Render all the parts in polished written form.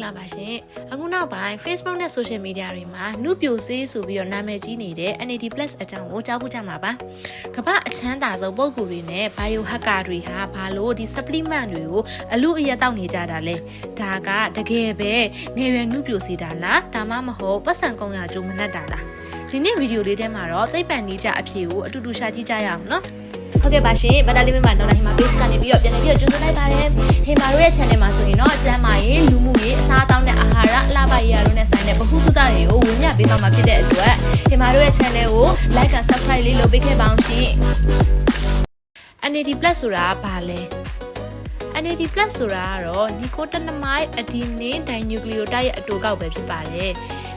လာပါရှင်အခုနောက်ပိုင်း Facebook နဲ့ Social Media တွေမှာနုပြိုဆေးဆိုပြီးတော့နာမည်ကြီးနေတဲ့ NAD+ အကြောင်းကိုကြားဖို့ကြမှာပါကမ္ဘာအချမ်းသာဆုံးပုဂ္ဂိုလ်တွေနဲ့ Biohacker တွေဟာဘာလို့ဒီ supplement တွေကိုအလူအယက်တောက်နေကြတာလဲဒါကတကယ်ပဲငယ်ရွယ်နုပြိုစေတာလားဒါမှမဟုတ်ပတ်စံကုန်းရကျိုးမနှက်တာလားဒီနေ့ဗီဒီယိုလေးထဲမှာတော့သိပ္ပံနည်းကျအဖြေကိုအတူတူရှာကြည့်ကြရအောင်နော်ဟုတ်ကဲ့ပါရှင်ဗတာလေးမင်းမနောက်လာဟိမာ page ကနေပြီးတော့ပြန်နေပြီးတော့ကြိုးစားလိုက်ပါတယ်ဟိမာတို့ရဲ့ channel မှာဆိုရင်တော့ကျမ်းမာရေးလူမှုရေးအစားအသောက်နဲ့အာဟာရအလှပရေးရာတို့နဲ့ဆိုင်တဲ့ဗဟုသုတတွေကိုဝင်ညပေးသွားမှာဖြစ်တဲ့အတွက်ဟိမာတို့ရဲ့ channel ကို like and subscribe လေးလုပ်ပေးခဲ့ပါအောင်ရှင် NAD+ ဆိုတာဘာလဲNAD+ ဆိုတာကတော့ nicotinamide adenine dinucleotide ရဲ့အတူကောက်ပဲဖြစ်ပါတယ်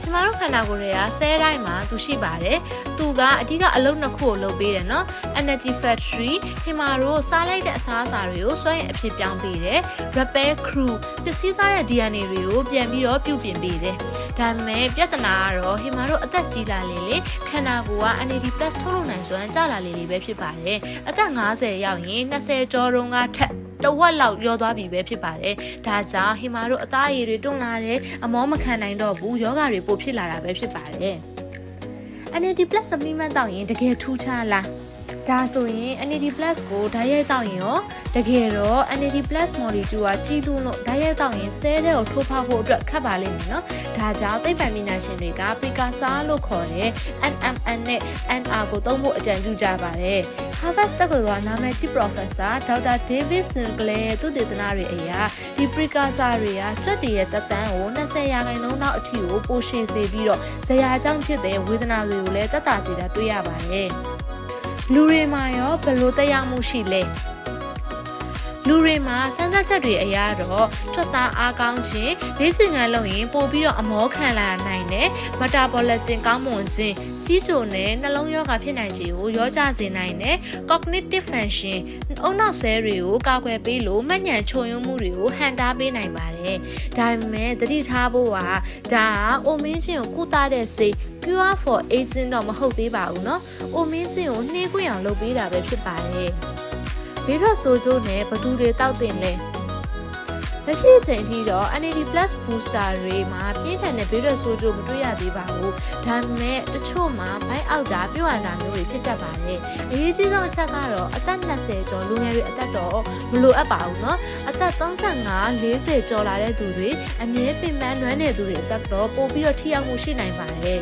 ဒီမှာတော့ခန္ဓာကိုယ်တွေကဆဲတိုင်းမှာသူရှိပါတယ်သူကအဓိကအလုပ်နှစ်ခုကိုလုပ်ပေးတယ်နော် energy factory ဒီမှာတော့စားလိုက်တဲ့အစားအစာတွေကိုစွမ်းရည်အဖြစ်ပြောင်းပေးတယ် repair crew ပစ္စည်းသားတဲ့ DNA တွေကိုပြန်ပြီးတော့ပြုပြင်ပေးတယ်ဒါပေမဲ့ပြဿနာကတော့ဟိမာတို့အသက်ကြီးလာလေခန္ဓာကိုယ်က NAD+ ထုတ်လုပ်နိုင်စွမ်းကျလာလေပဲဖြစ်ပါတယ်အသက်50ရောက်ရင်20ကျော်တုန်းကထက်တဝက်လောက်ရောသွားပြီပဲဖြစ်ပါတယ်ဒါကြောင့်ဟိမာတို့အသားရည်တွေတွန်းလာတယ်အမောမခံနိုင်တော့ဘူးယောဂတွေပိုဖြစ်လာတာပဲဖြစ်ပါတယ် NAD+ supplement တောက်ရင်တကယ်ထူးခြားလားဒါဆိုရင် NAD+ ကိုဓာတ်ရိုက်တောက်ရင်ရောတကယ်တော့ NAD+ molecule ကကြီးတူးလို့ဓာတ်ရိုက်တောက်ရင်ဆဲတဲ့ကိုထိုးဖောက်ဖို့အတွက်ခက်ပါလိမ့်မယ်နော်ဒါကြောင့်သိပ္ပံပညာရှင်တွေက precursor လို့ခေါ်တဲ့ NMN နဲ့ NR ကိုသုံးဖို့အကြံပြုကြပါတယ် Harvard တက္ကသိုလ်ကနာမည်ကြီး Professor Dr. David Sinclair သုတေသနတွေအရဒီ precursor တွေကကြွက်တရဲ့သက်တမ်းကို20%နောက်အထိကိုပိုရှည်စေပြီးတော့ဇရာကြောင့်ဖြစ်တဲ့ဝေဒနာတွေကိုလည်းသက်သာစေတာတွေ့ရပါတယ်လူတွေမှာရောဘယ်လိုသက်ရောက်မှုရှိလဲလူတွေမှာစမ်းသပ်ချက်တွေအရတော့ထွက်သားအားကောင်းခြင်းလေ့ကျင့်ခန်းလုပ်ရင်ပို့ပြီးတော့အမောခံလာနိုင်တဲ့ metabolism ကောင်းမွန်ခြင်းစီးချိုနဲ့နှလုံးရောဂါဖြစ်နိုင်ခြင်းကိုရောကြစေနိုင်တဲ့ cognitive function အုံနောက်ဆဲတွေကိုကာကွယ်ပေးလို့မှတ်ဉာဏ်ချုံယုံမှုတွေကိုဟန်တားပေးနိုင်ပါတယ်ဒါပေမဲ့သတိထားဖို့ကဒါကအိုမင်းချင်းကိုကုသတဲ့စိတ်cure for aging တော့မဟုတ်သေးပါဘူးเนาะအိုမင်းချင်းကိုနှေးကွအောင်လုပ်ပေးတာပဲဖြစ်ပါတယ်ဘေးထွက်ဆိုးကျိုးနဲ့ဘသူတွေတောက်တင်လဲလက်ရှိအချိန်အထိတော့ NAD+ booster တွေမှာပြင်းထန်တဲ့ဘေးထွက်ဆိုးကျိုးမတွေ့ရသေးပါဘူးဒါပေမဲ့တချို့မှာဘိုက်အောက်တာပြုတ်ရတာမျိုးတွေဖြစ်တတ်ပါတယ်အရေးကြီးဆုံးအချက်ကတော့အသက်20ကျော်လူငယ်တွေအသက်တော့မလိုအပ်ပါဘူးเนาะအသက်35 40ကျော်လာတဲ့သူတွေအမြဲပင်ပန်းနွမ်းတဲ့သူတွေအသက်တော့ပို့ပြီးတော့ထိရောက်မှုရှိနိုင်ပါတယ်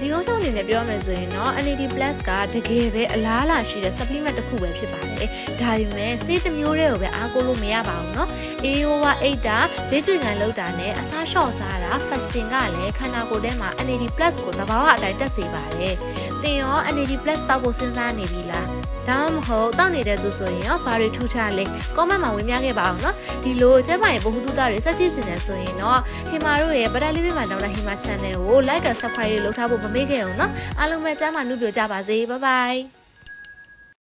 ဒီကုန်းဆောင်အနေနဲ့ပြောမယ်ဆိုရင်တော့ NAD+ ကတကယ်ပဲအလားအလာရှိတဲ့ supplement တစ်ခုပဲဖြစ်ပါတယ်။ဒါပေမဲ့ဆေးတစ်မျိုးတည်းကိုပဲအားကိုးလို့မရပါဘူးเนาะ။ AOA 8တာလေ့ကျင့်ခန်းလုပ်တာနဲ့အစားလျှော့စားတာ fasting ကလည်းခန္ဓာကိုယ်ထဲမှာ NAD+ ကိုသဘာဝအတိုင်းတက်စေပါတယ်။သင်ရော NAD+ တောက်ဖို့စဉ်းစားနေပြီလား။ဒါမှမဟုတ်တောက်နေတဲ့သူဆိုရင်ရောဘာတွေထူးခြားလဲ။ comment မှာဝင်ပြခဲ့ပါအောင်เนาะ။ဒီလိုကျန်းမာရေးဗဟုသုတတွေစက်ကြည့်နေဆိုရင်တော့ဟိမာတို့ရဲ့ဗတာလေးလေးမှာနောက်လာဟိမာ channel ကို like and subscribe လုပ်ထားဖို့မမေ့ခဲ့အောင်เนาะအားလုံးပဲကျမ်းမာနှုတ်ပြကြပါစေ bye bye